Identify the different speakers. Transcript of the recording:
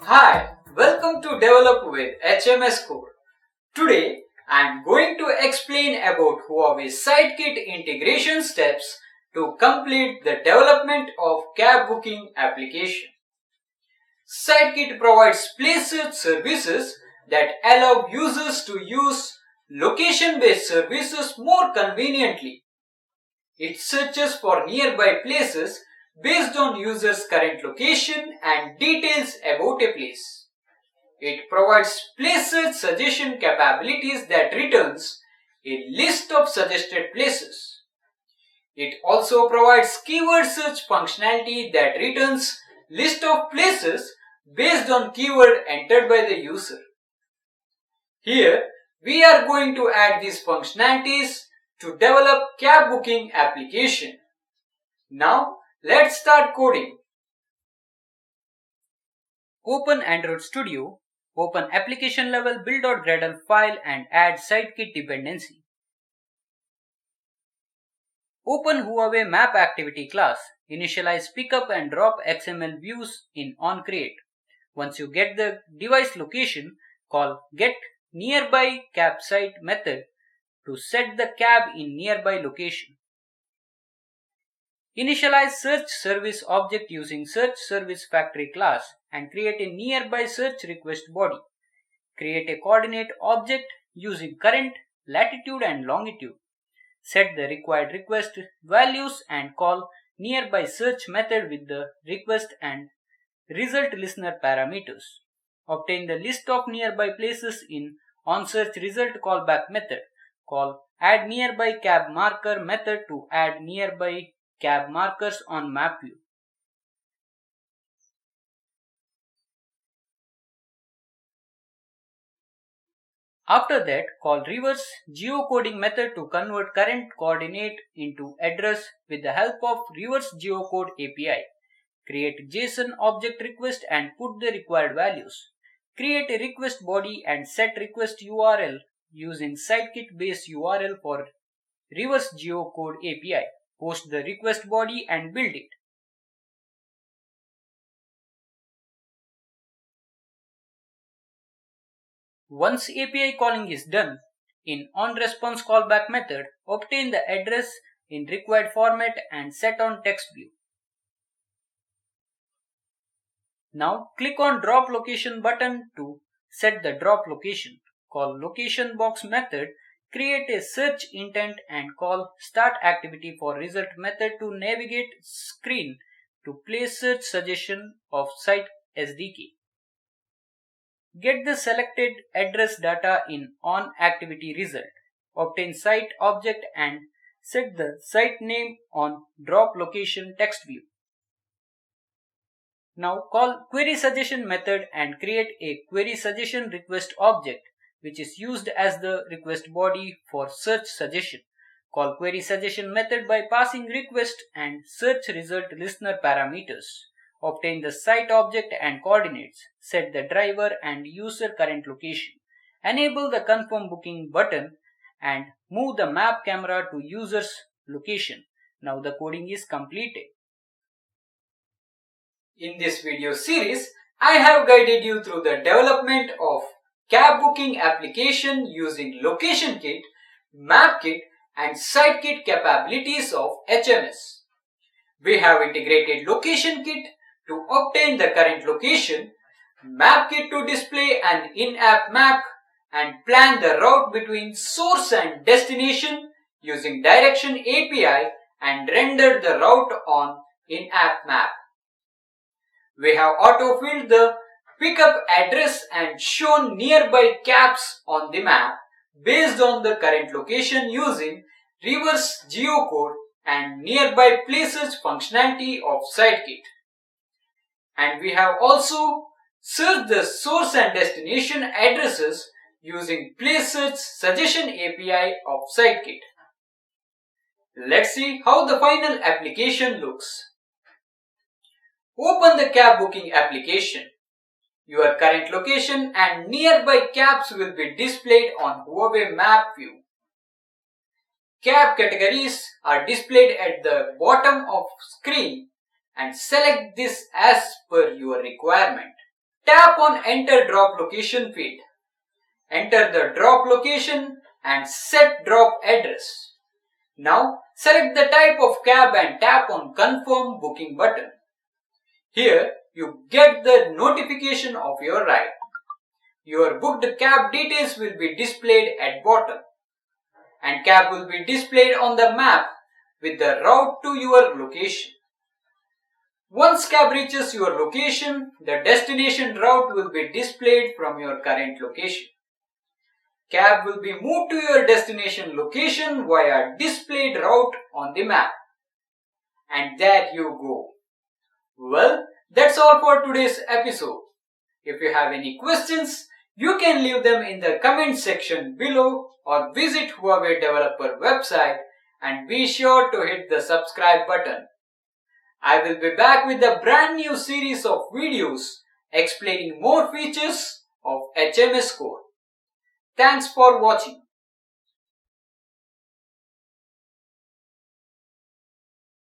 Speaker 1: Hi, welcome to Develop with HMS Core. Today, I am going to explain about HUAWEI Site Kit integration steps to complete the development of cab booking application. Site Kit provides place search services that allow users to use location-based services more conveniently. It searches for nearby places based on users' current location and details about a place. It provides place search suggestion capabilities that returns a list of suggested places. It also provides keyword search functionality that returns list of places based on keyword entered by the user. Here, we are going to add these functionalities to develop cab booking application. Now, let's start coding. Open Android Studio, open application level build.gradle file and add SiteKit dependency. Open HUAWEI Map Activity class, initialize pickup and drop XML views in onCreate. Once you get the device location, call getNearbyCabSite method to set the cab in nearby location. Initialize search service object using search service factory class and create a nearby search request body. Create a coordinate object using current, latitude and longitude. Set the required request values and call nearby search method with the request and result listener parameters. Obtain the list of nearby places in onSearch result callback method. Call add nearby cab marker method to add nearby cab markers on map view. After that, call reverse geocoding method to convert current coordinate into address with the help of reverse geocode API. Create JSON object request and put the required values. Create a request body and set request URL using SiteKit base URL for reverse geocode API. Post the request body and build it. Once API calling is done, in onResponse callback method, obtain the address in required format and set on text view. Now click on drop location button to set the drop location. Call location box method, create a search intent and call start activity for result method to navigate screen to place search suggestion of site SDK. Get the selected address data in onActivity result. Obtain site object and set the site name on drop location text view. Now call query suggestion method and create a query suggestion request object which is used as the request body for search suggestion. Call query suggestion method by passing request and search result listener parameters. Obtain the site object and coordinates. Set the driver and user current location. Enable the confirm booking button and move the map camera to user's location. Now the coding is completed. In this video series, I have guided you through the development of cab booking application using Location Kit, Map Kit and Site Kit capabilities of HMS. We have integrated Location Kit to obtain the current location, Map Kit to display an in-app map and plan the route between source and destination using Direction API and render the route on in-app map. We have auto-filled the pickup address and shown nearby cabs on the map based on the current location using reverse geocode and nearby places functionality of SiteKit. And we have also searched the source and destination addresses using place search suggestion API of SiteKit. Let's see how the final application looks. Open the cab booking application. Your current location and nearby cabs will be displayed on HUAWEI Map view. Cab categories are displayed at the bottom of screen and select this as per your requirement. tap on Enter Drop Location field. Enter the drop location and set drop address. Now select the type of cab and tap on Confirm Booking button. Here you get the notification of your ride. Your booked cab details will be displayed at bottom, and cab will be displayed on the map with the route to your location. Once cab reaches your location, the destination route will be displayed from your current location. Cab will be moved to your destination location via displayed route on the map. And there you go. Well, that's all for today's episode. If you have any questions, you can leave them in the comment section below or visit HUAWEI developer website and be sure to hit the subscribe button. I will be back with a brand new series of videos explaining more features of HMS Core. Thanks for watching.